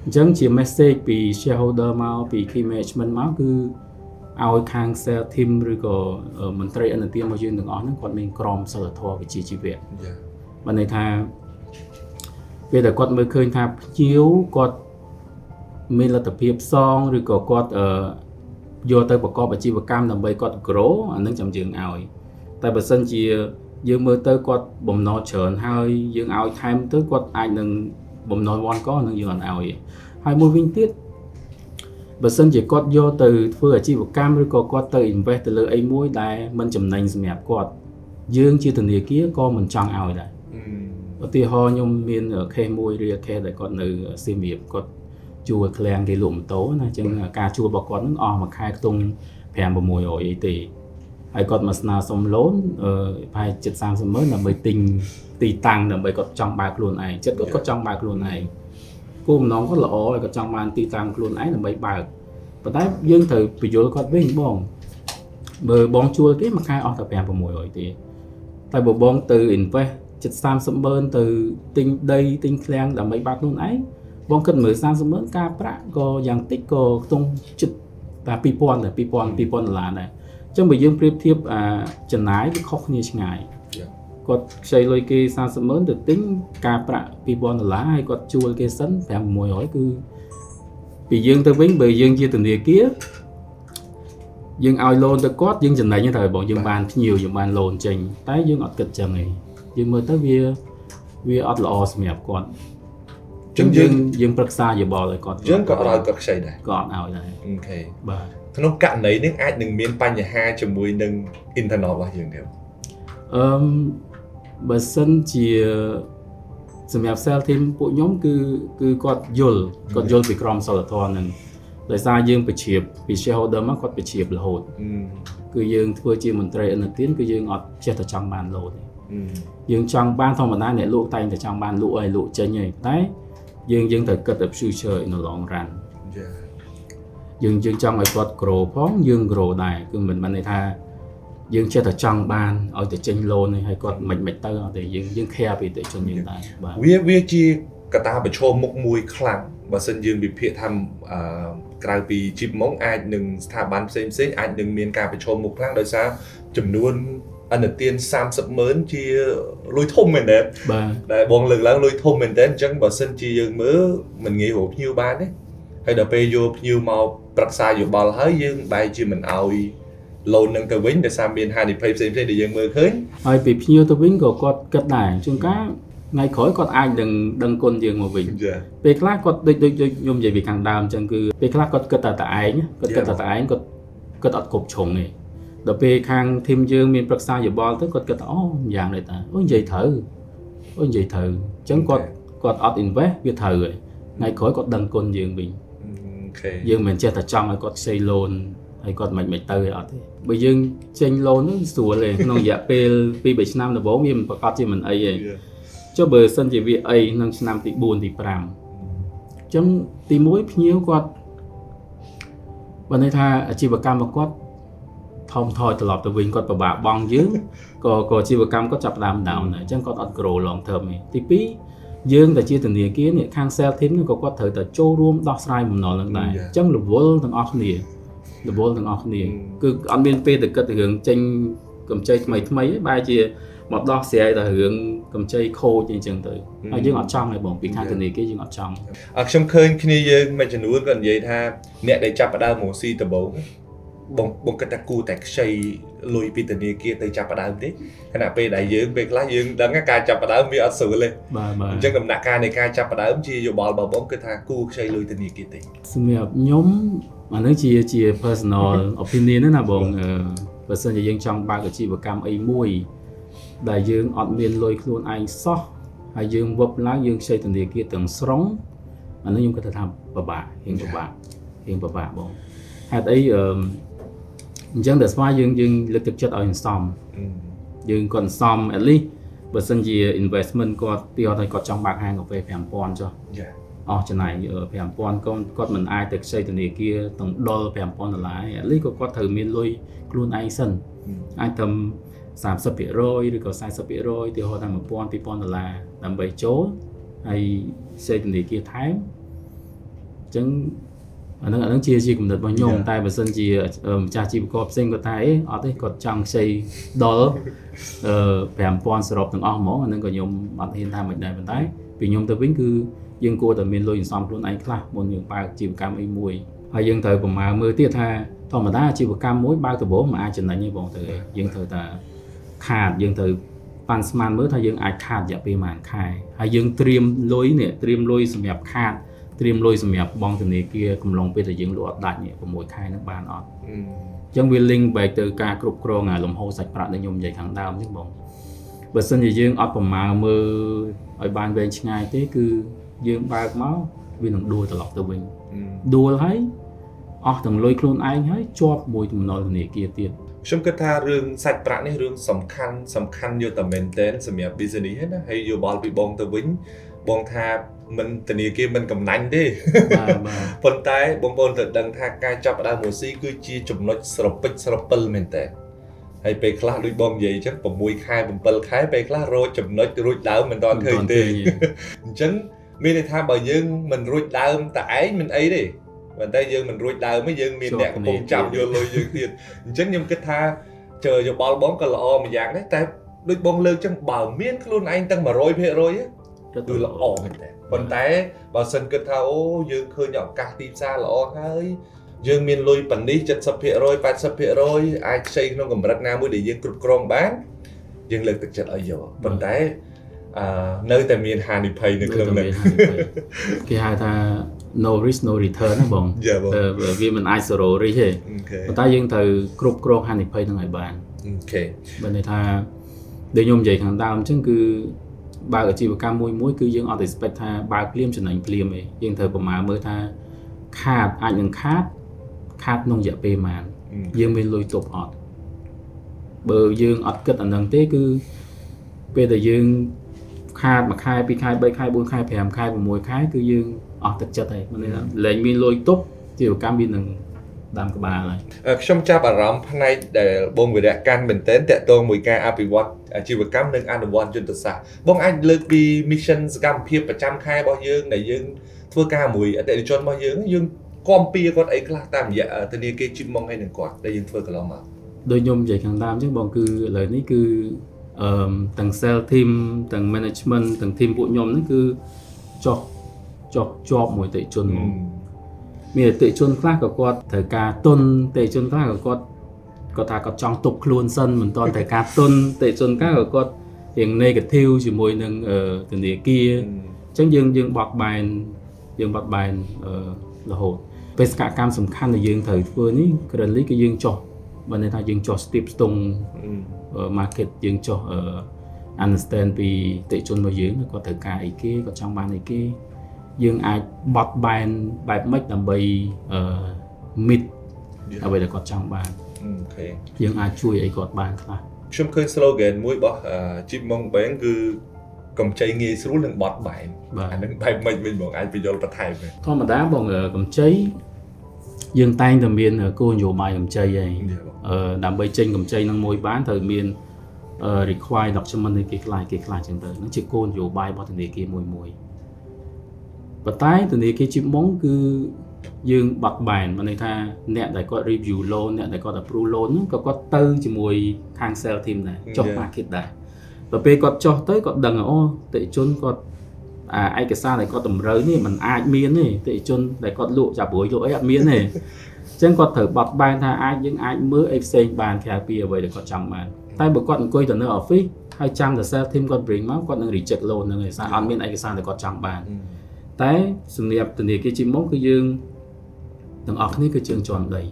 អញ្ចឹងជា message ពី shareholder មកពី key management មកគឺឲ្យខាង sales team ឬក៏មន្ត្រីអនុទានរបស់យើងទាំងអស់ហ្នឹងគាត់មានក្រមសីលធម៌វិជ្ជាជីវៈបានន័យថាពេលដែលគាត់មើលឃើញថាភ្ញៀវគាត់មានលទ្ធភាពសងឬក៏គាត់យកទៅប្រកបអាជីវកម្មដើម្បីគាត់ grow អានឹងចាំយើងឲ្យតែបើសិនជាយើងមើលទៅគាត់បំណុលច្រើនហើយយើងឲ្យថែមទៅគាត់អាចនឹងបំណុលវ៉ាន់កនឹងយើងអត់ឲ្យហើយមួយវិញទៀតបើសិនជាគាត់យកទៅធ្វើអាជីវកម្មឬក៏គាត់ទៅ invest ទៅលើអីមួយដែលមិនចំណេញសម្រាប់គាត់យើងជាធនាគារក៏មិនចង់ឲ្យដែរឧទាហរណ៍ខ្ញុំមាន case មួយ real case ដែលគាត់នៅសៀមរាបគាត់ ជួលឃ្លាំងគេលក់ម៉ូតូណាអញ្ចឹងការជួលរបស់គាត់ហ្នឹងអស់មួយខែខ្ទង់ 5-600 អីទេហើយគាត់មកស្នើសុំលូនប្រហែលជិត 30 ម៉ឺនដើម្បីទិញទីតាំងដើម្បីគាត់ចង់បើកខ្លួនឯងចិត្តគាត់ចង់បើកខ្លួនឯងគោលបំណងគាត់ល្អហើយគាត់ចង់បានទីតាំងខ្លួនឯងដើម្បីបើកប៉ុន្តែយើងត្រូវបញ្យល់គាត់វិញបងបើបងជួលគេមួយខែអស់តែ 5-600 ទេតែបើបងទៅ invest ជិត 30 ម៉ឺនទៅទិញដីទិញឃ្លាំងដើម្បីបើកខ្លួនឯងបងគិតមើល 30 ម៉ឺនការប្រាក់ក៏យ៉ាងតិចក៏ខ្ទង់ជិតតែ $2,000 ដែរ $2,000 ដែរអញ្ចឹងបើយើងប្រៀបធៀបចំណាយវាខុសគ្នាឆ្ងាយគាត់ខ្ចីលុយគេ 30 ម៉ឺនទៅទិញការប្រាក់ $2,000 ហើយគាត់ជួលគេសិន 5-600 គឺពីយើងទៅវិញបើយើងជាធនាគារយើងឲ្យលូនទៅគាត់យើងចំណេញទៅបងយើងបានភ្ញៀវយើងបានលូនចេញតែយើងអត់គិតចឹងទេយើងមើលទៅវាអត់ល្អសម្រាប់គាត់ចឹងយើងប្រឹក្សាយោបល់ឲ្យគាត់យើងក៏ឲ្យគាត់ខ្ចីដែរក៏អត់ឲ្យដែរអូខេបាទក្នុងករណីនេះអាចនឹងមានបញ្ហាជាមួយនឹង internal របស់យើងទេបើសិនជាសម្រាប់ sales team ពួកខ្ញុំគឺគាត់យល់ពីក្រមសីលធម៌ហ្នឹងដោយសារយើងបញ្ជ្រាបពី shareholder មកគាត់បញ្ជ្រាបរហូតគឺយើងធ្វើជាមន្ត្រីឥណទានគឺយើងអត់ចេះតែចង់បានលូនទេយើងចង់បានធម្មតាអ្នកលក់តែងតែចង់បានលក់ឲ្យលក់ចេញទេតែយើងត្រូវគិត future in the long run យើងចង់ឲ្យគាត់ grow ផងយើង grow ដែរគឺមិនមែនន័យថាយើងចេះតែចង់បានឲ្យតែចេញលូនហើយគាត់មិនទៅអត់ទេយើង care ពីតិជនយើងដែរបាទវាជាកត្តាប្រឈមមុខមួយខ្លាំងបើសិនយើងវិភាគថាក្រៅពីជីបមកអាចនឹងស្ថាប័នផ្សេងអាចនឹងមានការប្រឈមមុខខ្លាំងដោយសារចំនួនអនុទាន 30 ម៉ឺនជាលុយធំមែនទេបាទដែលបងលើកឡើងលុយធំមែនទេអញ្ចឹងបើសិនជាយើងមើលមិនងាយរកភ្ញៀវបានទេហើយដល់ពេលយកភ្ញៀវមកប្រឹក្សាយោបល់ហើយយើងបែរជាមិនឲ្យលូននឹងទៅវិញដោយសារមានហានិភ័យផ្សេងៗដែលយើងមើលឃើញហើយពីភ្ញៀវទៅវិញក៏គាត់គិតដែរជួនកាលថ្ងៃក្រោយគាត់អាចដឹងគុណយើងមកវិញពេលខ្លះគាត់ដូចខ្ញុំនិយាយពីខាងដើមអញ្ចឹងគឺពេលខ្លះគាត់គិតតែឯងគាត់អត់គ្រប់ជ្រុងទេដល់ពេលខាងធីមយើងមានប្រឹក្សាយោបល់ទៅគាត់គិតថាអូយ៉ាងនេះតាអូនិយាយត្រូវអញ្ចឹងគាត់អត់ invest វាត្រូវហើយថ្ងៃក្រោយគាត់ដឹងគុណយើងវិញយើងមិនចេះតែចង់ឲ្យគាត់ខ្ចីលូនហើយគាត់មិនទៅទេអត់ទេបើយើងចេញលូនហ្នឹងស្រួលទេក្នុងរយៈពេល 2-3 ឆ្នាំដំបូងវាមិនប្រកាសជាមិនអីទេចុះបើសិនជាវាអីក្នុងឆ្នាំទី 4 ទី 5 អញ្ចឹងទី 1 ភ្ញៀវគាត់បើន័យថាអាជីវកម្មរបស់គាត់ថមថយត្រឡប់ទៅវិញគាត់ពិបាកបង់យើងក៏អាជីវកម្មគាត់ចាប់ផ្ដើម down ដែរអញ្ចឹងគាត់អត់ grow long term ទេទី 2 យើងតែជាធនាគារនេះខាង sales team ក៏គាត់ត្រូវតែចូលរួមដោះស្រាយបំណុលនឹងដែរអញ្ចឹងរវល់ទាំងអស់គ្នាគឺអត់មានពេលទៅគិតរឿងចេញកម្ចីថ្មីឯងបែរជាមកដោះស្រាយតែរឿងកម្ចីខូចអញ្ចឹងទៅហើយយើងអត់ចង់ទេបងពីខាងធនាគារយើងអត់ចង់ខ្ញុំឃើញគ្នាយើងមួយចំនួនក៏និយាយថាអ្នកដែលចាប់ផ្ដើមមកស៊ីដំបូងបងគិតថាគូតែខ្ចីលុយពីធនាគារទៅចាប់ផ្ដើមទេខណៈពេលដែលយើងពេលខ្លះយើងដឹងថាការចាប់ផ្ដើមវាអត់ស្រួលទេអញ្ចឹងដំណាក់កាលនៃការចាប់ផ្ដើមជាយោបល់របស់បងគឺថាគូខ្ចីលុយធនាគារទេសម្រាប់ខ្ញុំអានេះជា personal opinion ណាបងបើសិនជាយើងចង់បើកអាជីវកម្មអីមួយដែលយើងអត់មានលុយខ្លួនឯងសោះហើយយើងវឹបឡើងយើងខ្ចីធនាគារទាំងស្រុងអានេះខ្ញុំគិតថាពិបាករៀងពិបាកបងហេតុអីអញ្ចឹងតែស្វ័យយើងលើកទឹកចិត្តឲ្យសំយើងគាត់សំ at least បើសិនជា investment គាត់ទីឲ្យគាត់ចង់បើកហាងកាហ្វេ 5,000 ចុះអស់ចំណាយ 5,000 គាត់មិនអាចទៅខ្ចីធនាគារទាំងដុល $5,000 at least គាត់ត្រូវមានលុយខ្លួនឯងសិនអាចទៅ 30% ឬក៏ 40% ទីហោថា $1,000 $2,000 ដើម្បីចូលហើយខ្ចីធនាគារថែមអញ្ចឹងអានឹងជាគំនិតរបស់ខ្ញុំតែបើសិនជាម្ចាស់ជីវករផ្សេងគាត់ថាអត់ទេគាត់ចង់ខ្ចីដុល 5,000 សរុបទាំងអស់ហ្មងអានឹងក៏ខ្ញុំអត់ហ៊ានថាមិនដែរប៉ុន្តែពីខ្ញុំទៅវិញគឺយើងគួរតែមានលុយសន្សំខ្លួនឯងខ្លះមុនយើងបើកអាជីវកម្មអីមួយហើយយើងត្រូវប្រមាណមើលទៀតថាធម្មតាអាជីវកម្មមួយបើកដំបូងមិនអាចចំណេញទេបងទៅយើងត្រូវតែខាតយើងត្រូវប៉ាន់ស្មានមើលថាយើងអាចខាតរយៈពេលប៉ុន្មានខែហើយយើងត្រៀមលុយសម្រាប់ខាតត្រៀមលុយសម្រាប់បងធនាគារកំឡុងពេលដែលយើងលក់អត់ដាច់នេះ6ខែនឹងបានអត់អញ្ចឹងវា link back ទៅការគ្រប់គ្រងលំហូរសាច់ប្រាក់ដែលខ្ញុំនិយាយខាងដើមអញ្ចឹងបងបើសិនជាយើងអត់ប្រមាណមើលឲ្យបានវែងឆ្ងាយទេគឺយើងបើកមក វានឹងដួលត្រឡប់ទៅវិញដួលហើយអស់ទាំងលុយខ្លួនឯងហើយជាប់មួយទំនល់ធនាគារទៀត ខ្ញុំគិតថារឿងសាច់ប្រាក់នេះរឿងសំខាន់យកតែមែនតើសម្រាប់ business ហ្នឹងណាហើយយោបល់ពីបងទៅវិញបងថាមិនធនាគារមិនកំណាញ់ទេប៉ុន្តែបងប្អូនត្រូវដឹងថាការចាប់ផ្ដើមមួយស៊ីគឺជាចំណុចស្រពេចស្រពិលមែនតើហើយពេលខ្លះដូចបងនិយាយអញ្ចឹង6ខែ7ខែពេលខ្លះរកចំណុចរួចដើមមិនដល់ឃើញទេអញ្ចឹងមានន័យថាបើយើងមិនរួចដើមតែឯងមិនអីទេប៉ុន្តែយើងមិនរួចដើមទេយើងមានអ្នកកំពុងចាប់យកលុយយើងទៀតអញ្ចឹងខ្ញុំគិតថាជើយោបល់បងក៏ល្អមួយយ៉ាងដែរតែដូចបងលើកអញ្ចឹងបើមានខ្លួនឯងទាំង 100% គឺល្អមែនតើប៉ុន្តែបើសិនគិតថាអូយើងឃើញឱកាសទីផ្សារល្អហើយយើងមានលុយប៉ុណ្នេះ 70% 80% អាចខ្ចីក្នុងកម្រិតណាមួយដែលយើងគ្រប់គ្រងបានយើងលើកទឹកចិត្តឲ្យយកប៉ុន្តែនៅតែមានហានិភ័យនៅក្នុងនោះគេហៅថា no risk no return ណាបងវាមិនអាច zero risk ទេប៉ុន្តែយើងត្រូវគ្រប់គ្រងហានិភ័យហ្នឹងឲ្យបានអូខេបើន័យថាដូចខ្ញុំនិយាយខាងដើមអញ្ចឹងគឺបើអាជីវកម្មមួយគឺយើងអត់ expect ថាបើភ្លាមចំណេញភ្លាមទេយើងត្រូវប្រមាណមើលថាខាតអាចនឹងខាតក្នុងរយៈពេលប៉ុន្មានយើងមានលុយទប់អត់បើយើងអត់គិតអាហ្នឹងទេគឺពេលដែលយើងខាត1ខែ2ខែ3ខែ4ខែ5ខែ6ខែគឺយើងអស់ទឹកចិត្តហើយមិនថាលែងមានលុយទប់អាជីវកម្មវានឹងដាំក្បាលហើយខ្ញុំចាប់អារម្មណ៍ផ្នែកដែលបងវិរៈកាន់មែនទែនតាក់ទងមួយការអភិវឌ្ឍអាជីវកម្មនិងអនុវត្តយុទ្ធសាស្ត្របងអាចលើកពី mission សកម្មភាពប្រចាំខែរបស់យើងដែលយើងធ្វើការមួយអតិថិជនរបស់យើងគាំពៀគាត់អីខ្លះតាមរយៈធនាគារ Chipmunk ហើយនឹងគាត់ដែលយើងធ្វើកន្លងមកដូចខ្ញុំនិយាយខាងដើមអញ្ចឹងបងគឺឥឡូវនេះគឺទាំង sales team ទាំង management ទាំង team ពួកខ្ញុំហ្នឹងគឺចុះជាប់មួយអតិថិជនមានអតិថិជនខ្លះក៏គាត់ត្រូវការទុនអតិថិជនខ្លះក៏គាត់ថាគាត់ចង់ទប់ខ្លួនសិនមិនទាន់ត្រូវការទុនអតិថិជនខ្លះក៏គាត់រៀង negative ជាមួយនឹងធនាគារអញ្ចឹងយើងបត់បែនរហូតបេសកកម្មសំខាន់ដែលយើងត្រូវធ្វើនេះ currently គឺយើងចុះបើន័យថាយើងចុះ step ស្ទង់ market យើងចុះ understand ពីអតិថិជនរបស់យើងគាត់ត្រូវការអីគេគាត់ចង់បានអីគេយើងអាចបត់បែនបែបម៉េចដើម្បីmeet អ្វីដែលគាត់ចង់បានអូខេយើងអាចជួយអីគាត់បានខ្លះខ្ញុំឃើញ slogan មួយរបស់ Chipmunk Bank គឺកម្ចីងាយស្រួលនិងបត់បែនអានឹងបែបម៉េចវិញបងអាចបញ្យល់បន្ថែមទេធម្មតាបងកម្ចីយើងតែងតែមានគោលនយោបាយកម្ចីហើយដើម្បីចេញកម្ចីនឹងមួយបានត្រូវមានrequire document គេខ្លះចឹងទៅហ្នឹងជាគោលនយោបាយរបស់ធនាគារមួយប៉ុន្តែធនាគារ Chipmunk គឺយើងបត់បែនមានន័យថាអ្នកដែលគាត់ review loan អ្នកដែលគាត់ approve loan ហ្នឹងក៏គាត់ទៅជាមួយខាង sales team ដែរចុះ market ដែរដល់ពេលគាត់ចុះទៅគាត់ដឹងអូអតិថិជនគាត់ឯកសារដែលគាត់តម្រូវនេះมันអាចមានទេអតិថិជនដែលគាត់លក់ចាប់ព្រួយលក់អីអត់មានទេអញ្ចឹងគាត់ត្រូវបត់បែនថាយើងអាចមើលអីផ្សេងបានក្រៅពីអ្វីដែលគាត់ចង់បានតែបើគាត់អង្គុយទៅនៅ office ហើយចាំតែ sales team គាត់ bring មកគាត់នឹង reject loan ហ្នឹងឯងសារអត់មានឯកសារដែលគាត់ចង់បានតែសម្រាប់ធនាគារ Chipmunk គឺយើងទាំងអស់គ្នាគឺជើងជាន់ដី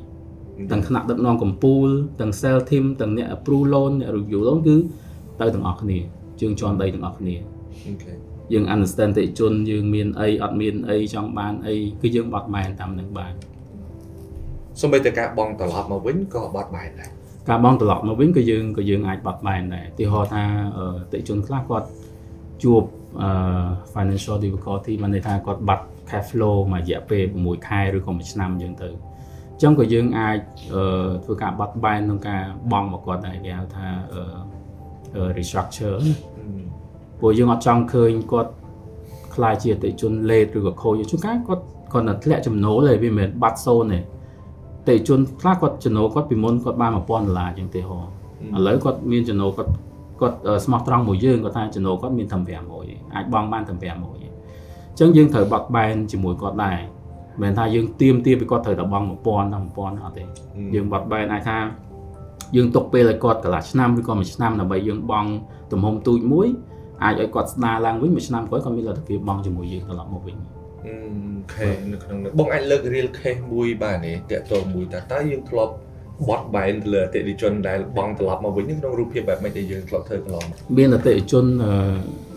ទាំងថ្នាក់ដឹកនាំកម្ពុជាទាំង sales team ទាំងអ្នក approve loan អ្នក review loan គឺទៅទាំងអស់គ្នាជើងជាន់ដីទាំងអស់គ្នាអូខេយើង understand អតិថិជនយើងមានអីអត់មានអីចង់បានអីគឺយើងបត់បែនតាមនឹងបានសូម្បីតែការបងត្រឡប់មកវិញក៏បត់បែនដែរការបង់ត្រឡប់មកវិញក៏យើងអាចបត់បែនដែរឧទាហរណ៍ថាអតិថិជនខ្លះគាត់ជួបfinancial difficulty មានន័យថាគាត់បាត់ cash flow មួយរយៈពេល6ខែឬក៏1ឆ្នាំអញ្ចឹងទៅអញ្ចឹងក៏យើងអាចធ្វើការបត់បែនក្នុងការបង់មកគាត់ដែរគេហៅថាrestructure ព្រោះយើងអត់ចង់ឃើញគាត់ខ្លាចជាអតិថិជន late ឬក៏ខូចជួនកាលគាត់តែធ្លាក់ចំណូលទេវាមិនមែនបាត់សូន្យទេអតិថិជនខ្លះគាត់ចំណូលគាត់ពីមុនគាត់បាន$1000អញ្ចឹងទេហ៎ឥឡូវគាត់មានចំណូលគាត់ស្មោះត្រង់មួយយើងគាត់ថាចំណូលគាត់មានតែ500អាចបង់បានតែ500អញ្ចឹងយើងត្រូវបត់បែនជាមួយគាត់ដែរមិនមែនថាយើងទៀមពីគាត់ត្រូវតែបង់1000ដល់1000អត់ទេយើងបត់បែនអាចថាយើងទុកពេលឲ្យគាត់កន្លះឆ្នាំឬក៏1ឆ្នាំដើម្បីយើងបង់ទំហំទូចមួយអាចឲ្យគាត់ស្ដារឡើងវិញ1ឆ្នាំក្រោយគាត់មានលទ្ធភាពបង់ជាមួយយើងត្រឡប់មកវិញខេនៅក្នុងនោះបងអាចលើក real case មួយបានទេតាក់ទងមួយតើយើងធ្លាប់បត់បែនទៅលើអតិថិជនដែលបង់ត្រឡប់មកវិញក្នុងរូបភាពបែបម៉េចដែលយើងធ្លាប់ធ្វើកន្លងមានអតិថិជន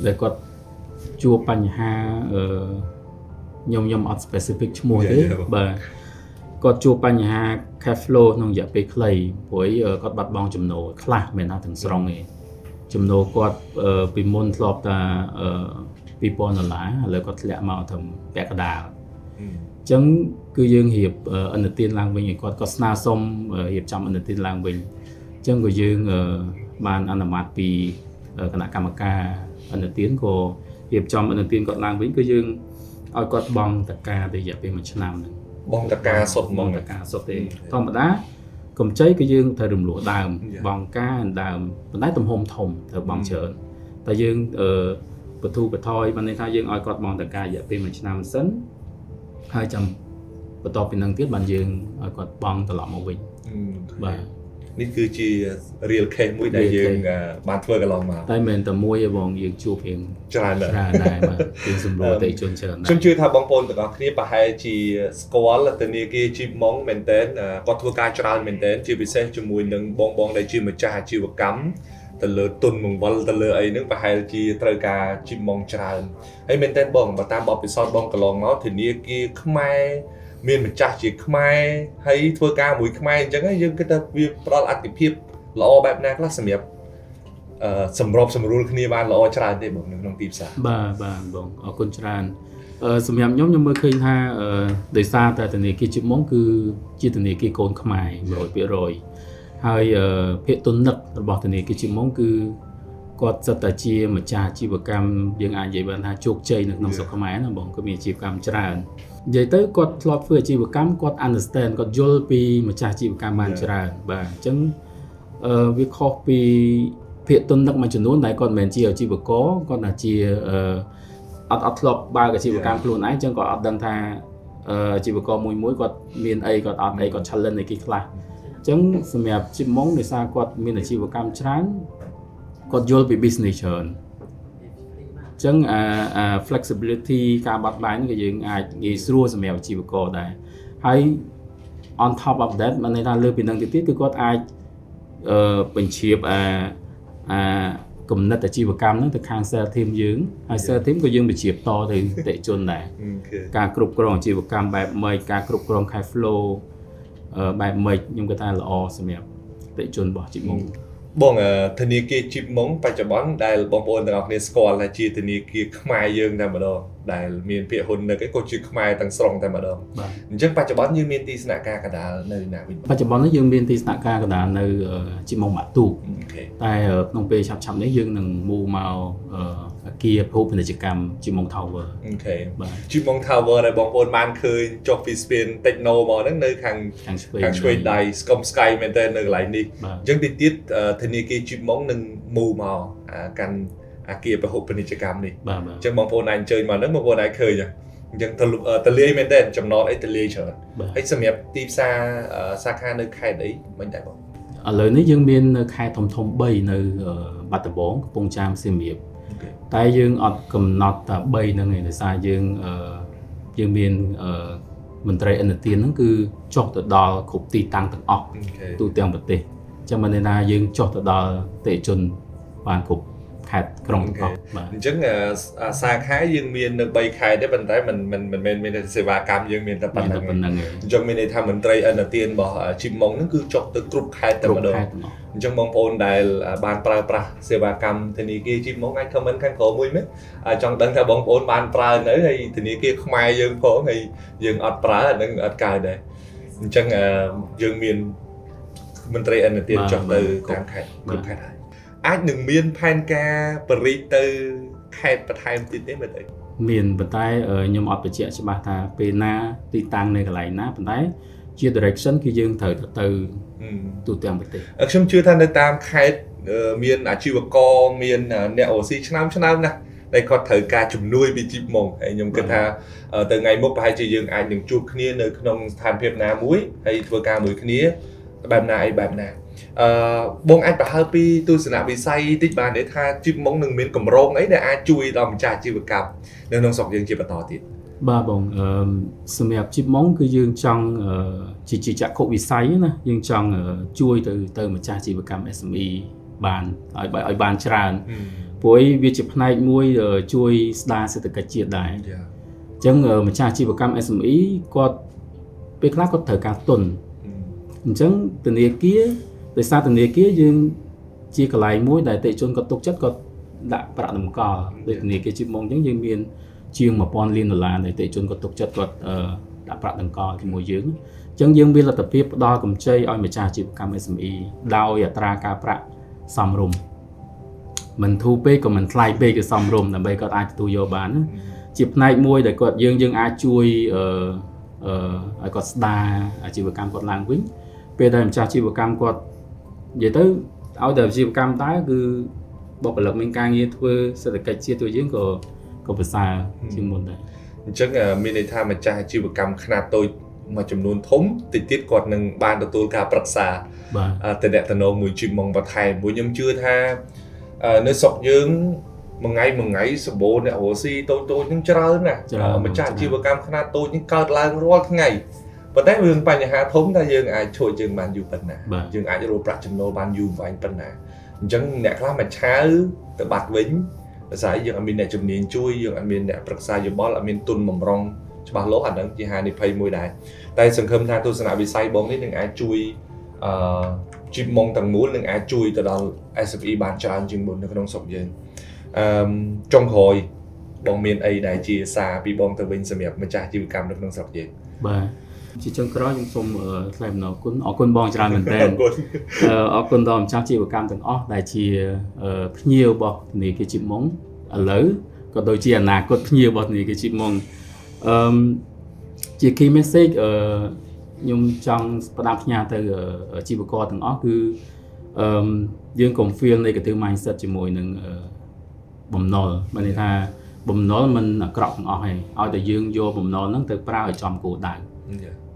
ដែលគាត់ជួបបញ្ហា ខ្ញុំអត់ specific ឈ្មោះទេបាទគាត់ជួបបញ្ហា cash flow ក្នុងរយៈពេលខ្លីព្រោះគាត់បាត់បង់ចំណូលខ្លះមិនថាទាំងស្រុងទេចំណូលគាត់ពីមុនធ្លាប់តែ$2000ឥឡូវគាត់ធ្លាក់មកត្រឹមពាក់កណ្ដាលអញ្ចឹងគឺយើងរៀបឥណទានឡើងវិញឲ្យគាត់ក៏ស្នើសុំរៀបចំឥណទានឡើងវិញអញ្ចឹងក៏យើងបានអនុម័តពីគណៈកម្មការឥណទានក៏រៀបចំឥណទានគាត់ឡើងវិញគឺយើងឲ្យគាត់បង់តការទៅរយៈពេល1ឆ្នាំហ្នឹងបងតការសុទ្ធហ្មងតការសុទ្ធទេធម្មតាកម្ចីគឺយើងត្រូវរំលោះដើមបង់ការដើមប៉ុន្តែទំហំធំត្រូវបង់ច្រើនតែយើងបទូបថយបានន័យថាយើងឲ្យគាត់បង់តការរយៈពេល1ឆ្នាំសិនហើយចាំបន្ទាប់ពីហ្នឹងទៀតបានយើងឲ្យគាត់បង់ត្រឡប់មកវិញបាទនេះគឺជា real case មួយដែលយើងបានធ្វើកន្លងមកតែមិនតែមួយទេបងយើងជួបរៀងច្រើនដែរបាទយើងសម្រួលតេជនច្រើនខ្ញុំជឿថាបងប្អូនទាំងអស់គ្នាប្រហែលជាស្គាល់ធនាគារ Chipmunk មែនតើគាត់ធ្វើការច្រើនមែនតើជាពិសេសជាមួយនឹងបងដែលជាម្ចាស់អាជីវកម្មទៅលើទុនបង្វិលទៅលើអីហ្នឹងប្រហែលជាត្រូវការ Chipmunk ច្រើនហើយមែនតើបងបើតាមបទពិសោធន៍បងកន្លងមកធនាគារខ្មែរមានម្ចាស់ជាខ្មែរហើយធ្វើការមួយខ្មែរអញ្ចឹងយើងគិតថាវាផ្ដល់អត្ថប្រយោជន៍ល្អបែបណាខ្លះសម្រាប់សម្របសម្រួលគ្នាបានល្អច្រើនទេបងនៅក្នុងទីផ្សារបាទបងអរគុណច្រើនសម្រាប់ខ្ញុំមើលឃើញថាដោយសារតែធនាគារChipmunkគឺជាធនាគារកូនខ្មែរ 100% ហើយភាគទុននឹករបស់ធនាគារChipmunkគឺគាត់សិតតែជាម្ចាស់អាជីវកម្មយើងអាចនិយាយបានថាជោគជ័យនៅក្នុងស្រុកខ្មែរណាបងគឺមានអាជីវកម្មច្រើននិយាយទៅគាត់ធ្លាប់ធ្វើអាជីវកម្មគាត់ understand គាត់យល់ពីម្ចាស់អាជីវកម្មបានច្រើនបាទអញ្ចឹងវាខុសពីភាគទុននឹកមួយចំនួនដែលគាត់មិនមែនជាអាជីវករគាត់ថាជាអត់ធ្លាប់បើកអាជីវកម្មខ្លួនឯងអញ្ចឹងគាត់អត់ដឹងថាអាជីវករមួយគាត់មានអីគាត់អត់អីគាត់ challenge អីគេខ្លះអញ្ចឹងសម្រាប់Chipmunkដោយសារគាត់មានអាជីវកម្មច្រើនគាត់យល់ពី business ច្រើនអញ្ចឹងflexibility ការបត់បែនក៏យើងអាចងាយស្រួលសម្រាប់អាជីវករដែរហើយ on top of that មានន័យថាលើពីនឹងទៀតគឺគាត់អាចបញ្ជ្រាបគំនិតអាជីវកម្មហ្នឹងទៅខាង sales team យើងហើយ sales team ក៏យើងបញ្ជ្រាបតទៅអតិថិជនដែរការគ្រប់គ្រងអាជីវកម្មបែបម៉េចការគ្រប់គ្រង cash flow បែបម៉េចខ្ញុំគិតថាល្អសម្រាប់អតិថិជនរបស់ChipmunkបងធនាគារChipmunkបច្ចុប្បន្នដែលបងប្អូនទាំងអស់គ្នាស្គាល់ថាជាធនាគារខ្មែរយើងតែម្ដងដែលមានភាគហ៊ុននឹកក៏ជាខ្មែរទាំងស្រុងតែម្ដងអញ្ចឹងបច្ចុប្បន្នយើងមានទីស្នាក់ការកណ្ដាលនៅណាវិញបច្ចុប្បន្ននេះយើងមានទីស្នាក់ការកណ្ដាលនៅChipmunkបាក់ទូកតែក្នុងពេលឆាប់ៗនេះយើងនឹងមូវមកអគារភោគនីយកម្មChipmunk Tower អូខេបាទ Chipmunk Tower ដែលបងប្អូនបានឃើញចុះពីស្ពាន Techno មកហ្នឹងនៅខាងឆ្វេងដៃស្គម Sky មែនតើនៅកន្លែងនេះអញ្ចឹងទីទៀតធនាគារChipmunkនឹងមូវមកកាន់អគារពហុពាណិជ្ជកម្មនេះអញ្ចឹងបងប្អូនអាចអញ្ជើញមកហ្នឹងបងប្អូនអាចឃើញអញ្ចឹងតលាយមែនតើចំណតអីតលាយច្រើនហើយសម្រាប់ទីផ្សារសាខានៅខេត្តអីមិនដែរបងឥឡូវនេះយើងមាននៅខេត្តធំ3នៅបាត់ដំបងកំពង់ចាមសៀមរាបតែយើងអត់កំណត់តែ3ហ្នឹងឯងដោយសារយើងមានមន្ត្រីឥណទានហ្នឹងគឺចុះទៅដល់គ្រប់ទីតាំងទាំងអស់ទូទាំងប្រទេសអញ្ចឹងមិនន័យថាយើងចុះទៅដល់អតិថិជនបានគ្រប់ខេត្តក្រុងទាំងអស់បាទអញ្ចឹងសាខាយើងមាននៅ3ខេត្តទេប៉ុន្តែមិនមែនមានសេវាកម្មយើងមានតែប៉ុណ្្នឹងអញ្ចឹងមានន័យថាមន្ត្រីឥណទានរបស់Chipmunkហ្នឹងគឺចុះទៅគ្រប់ខេត្តតែម្ដងអញ្ចឹងបងប្អូនដែលបានប្រើប្រាស់សេវាកម្មធនាគារChipmunkអាច comment ខាងក្រោមមួយមែនចង់ដឹងថាបងប្អូនបានប្រើនៅហើយធនាគារខ្មែរយើងផងហើយយើងអត់ប្រើអានឹងអត់កើតដែរអញ្ចឹងយើងមានមន្ត្រីឥណទានចុះទៅតាមខេត្តគ្រប់ខេត្តហើយអាចនឹងមានផែនការបរិយាទៅខេត្តបន្ថែមទៀតទេមើលទៅមានប៉ុន្តែខ្ញុំអត់បញ្ជាក់ច្បាស់ថាពេលណាទីតាំងនៅកន្លែងណាប៉ុន្តែជា direction គឺយើងត្រូវទៅទូទាំងប្រទេសខ្ញុំជឿថានៅតាមខេត្តមានអាជីវករមានអ្នកអូស៊ីឆ្នាំណាដែលគាត់ត្រូវការជំនួយពីChipmunkហើយខ្ញុំគិតថាទៅថ្ងៃមុខប្រហែលជាយើងអាចនឹងជួបគ្នានៅក្នុងស្ថានភាពណាមួយហើយធ្វើការមួយគ្នាបែបណាអីបែបណាបងអាចប្រហែលពីទស្សនវិស័យតិចបានទេថាChipmunkនឹងមានកម្រងអីដែលអាចជួយដល់ម្ចាស់អាជីវកម្មនៅក្នុងស្រុកយើងជាបន្តទៀតបាទបងសម្រាប់Chipmunkគឺយើងចង់ជាចក្ខុវិស័យណាយើងចង់ជួយទៅម្ចាស់អាជីវកម្ម SME បានឲ្យបានច្រើនព្រោះវាជាផ្នែកមួយជួយស្ដារសេដ្ឋកិច្ចជាតិដែរ ចឹងម្ចាស់អាជីវកម្ម SME គាត់ពេលខ្លះគាត់ត្រូវការទុនអញ្ចឹងធនាគារដោយសារធនាគារយើងជាកន្លែងមួយដែលអតិថិជនគាត់ទុកចិត្តគាត់ដាក់ប្រាក់តម្កល់ដូចធនាគារជីបម៉ុងអញ្ចឹងយើងមានជាង$1000 លានដែលអតិថិជនគាត់ទុកចិត្តគាត់ដាក់ប្រាក់តម្កល់ជាមួយយើងអញ្ចឹងយើងមានលទ្ធភាពផ្ដល់កម្ចីឲ្យម្ចាស់អាជីវកម្ម SME ដោយអត្រាការប្រាក់សមរម្យមិនធូរពេកក៏មិនថ្លៃពេកគឺសមរម្យដើម្បីគាត់អាចទទួលយកបានជាផ្នែកមួយដែលគាត់យើងអាចជួយឲ្យគាត់ស្ដារអាជីវកម្មគាត់ឡើងវិញពេលដែលម្ចាស់អាជីវកម្មគាត់និយាយទៅឲ្យតែអាជីវកម្មតើគឺបុគ្គលិកមានការងារធ្វើសេដ្ឋកិច្ចជាតិរបស់យើងក៏ប្រសើរជាងមុនដែរអញ្ចឹងមានន័យថាម្ចាស់អាជីវកម្មខ្នាតតូចមួយចំនួនធំតិចទៀតគាត់នឹងបានទទួលការប្រឹក្សាតំណែងមួយជីបម៉ុងបន្ថែមមួយខ្ញុំជឿថានៅស្រុកយើងមួយថ្ងៃសម្បូរអ្នករស់ស៊ីតូចហ្នឹងច្រើនណាស់ម្ចាស់អាជីវកម្មខ្នាតតូចនេះកើតឡើងរាល់ថ្ងៃប៉ុន្តែរឿងបញ្ហាធំថាយើងអាចជួយយើងបានយូរប៉ុណ្ណាយើងអាចរកប្រាក់ចំណូលបានយូរវែងប៉ុណ្ណាអញ្ចឹងអ្នកខ្លះមកឆាវទៅបាត់វិញដោយសារយើងអត់មានអ្នកជំនាញជួយយើងអត់មានអ្នកប្រឹក្សាយោបល់អត់មានទុនបំរុងច្បាស់លាស់អាហ្នឹងជាហានិភ័យមួយដែរតែសង្ឃឹមថាទស្សនវិស័យបងនេះនឹងអាចជួយជីបម៉ុងទាំងមូលនឹងអាចជួយទៅដល់ SME បានច្រើនជាងមុននៅក្នុងស្រុកយើងចុងក្រោយបងមានអីដែលជាសារពីបងទៅវិញសម្រាប់ម្ចាស់អាជីវកម្មនៅក្នុងស្រុកយើងបាទជាចុងក្រោយខ្ញុំសូមថ្លែងអំណរគុណអរគុណបងច្រើនមែនទែនអរគុណដល់ម្ចាស់អាជីវកម្មទាំងអស់ដែលជាភ្ញៀវរបស់ធនាគារជីបម៉ុងឥឡូវក៏ដូចជាអនាគតភ្ញៀវរបស់ធនាគារជីបម៉ុងជា key message ខ្ញុំចង់ផ្ដាំផ្ញើទៅអាជីវករទាំងអស់គឺយើងកុំ feel negative mindset ជាមួយនឹងបំណុលមានន័យថាបំណុលមិនអាក្រក់ទាំងអស់ទេឲ្យតែយើងយកបំណុលហ្នឹងទៅប្រើឲ្យចំគោលដៅ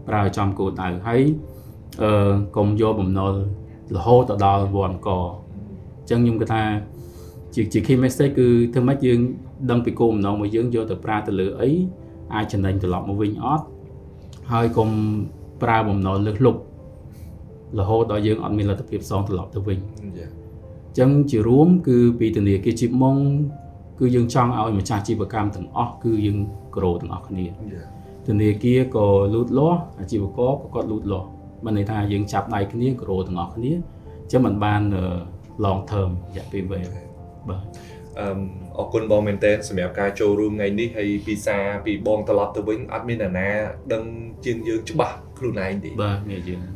ប្រើឲ្យចំគោលដៅហើយកុំយកបំណុលរហូតទៅដល់វ័នកអញ្ចឹងខ្ញុំគិតថាជា key message គឺធ្វើម៉េចយើងដឹងពីគោលបំណងរបស់យើងយកទៅប្រើទៅលើអីអាចចំណេញត្រឡប់មកវិញអត់ហើយកុំប្រើបំណុលលើសលប់រហូតដល់យើងអត់មានលទ្ធភាពសងត្រឡប់ទៅវិញអញ្ចឹងជារួមគឺពីធនាគារជីបម៉ុងគឺយើងចង់ឲ្យម្ចាស់អាជីវកម្មទាំងអស់គឺយើងក្រូទាំងអស់គ្នាធនាគារក៏លូតលាស់អាជីវករក៏គាត់លូតលាស់មានន័យថាយើងចាប់ដៃគ្នាក្រូទាំងអស់គ្នាអញ្ចឹងมันបាន long term រយៈពេលវែងបាទអរគុណបងមែនតើសម្រាប់ការចូលរួមថ្ងៃនេះហើយពីសារពីបងត្រឡប់ទៅវិញអត់មានអ្នកណាដឹងជាងយើងច្បាស់ខ្លួនឯងទេបាទ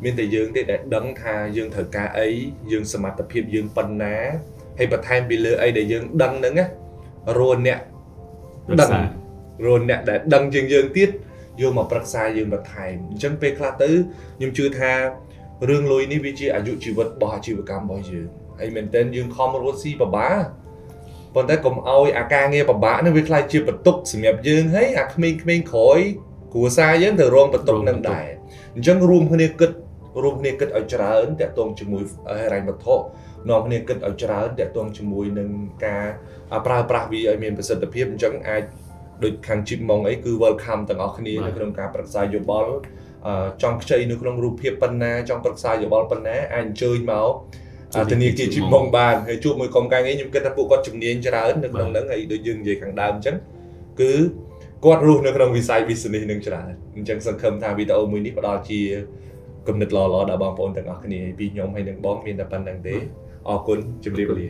មានតែយើងទេដែលដឹងថាយើងត្រូវការអីយើងសមត្ថភាពយើងប៉ុណ្ណាហើយបន្ថែមពីលើអីដែលយើងដឹងហ្នឹងណារនអ្នកដឹងរនអ្នកដែលដឹងជាងយើងទៀតយកមកប្រឹក្សាយើងបន្ថែមអញ្ចឹងពេលខ្លះទៅខ្ញុំជឿថារឿងលុយនេះវាជាអាយុជីវិតរបស់អាជីវកម្មរបស់យើងហើយមែនតើយើងខំរត់ស៊ីបបាប៉ុន្តែកុំឲ្យអាការងារពិបាកនេះវាខ្លាចជាបន្ទុកសម្រាប់យើងហើយអាក្មេងៗក្រោយគ្រួសារយើងទៅរងបន្ទុកនឹងដែរអញ្ចឹងរួមគ្នាគិតឲ្យច្រើនតាក់ទងជាមួយហិរញ្ញវត្ថុនាំគ្នាគិតឲ្យច្រើនតាក់ទងជាមួយនឹងការប្រើប្រាស់វាឲ្យមានប្រសិទ្ធភាពអញ្ចឹងអាចដូចខាងជីបម៉ុងអីគឺ welcome ទាំងអស់គ្នានៅក្នុងការប្រឹក្សាយោបល់ចង់ខ្ចីនៅក្នុងរូបភាពប៉ុណ្ណាចង់ប្រឹក្សាយោបល់ប៉ុណ្ណាអាចអញ្ជើញមកធនាគារជីបម៉ុងបានហើយជួបមួយក្រុមការងារខ្ញុំគិតថាពួកគាត់ជំនាញច្រើននៅក្នុងហ្នឹងហើយដូចយើងនិយាយខាងដើមអញ្ចឹងគឺគាត់រស់នៅក្នុងវិស័យ business នឹងច្រើនអញ្ចឹងសង្ឃឹមថាវីដេអូមួយនេះផ្ដល់ជាគំនិតល្អៗដល់បងប្អូនទាំងអស់គ្នាពីខ្ញុំហើយនឹងបងមានតែប៉ុណ្្នឹងទេអរគុណជម្រាបលា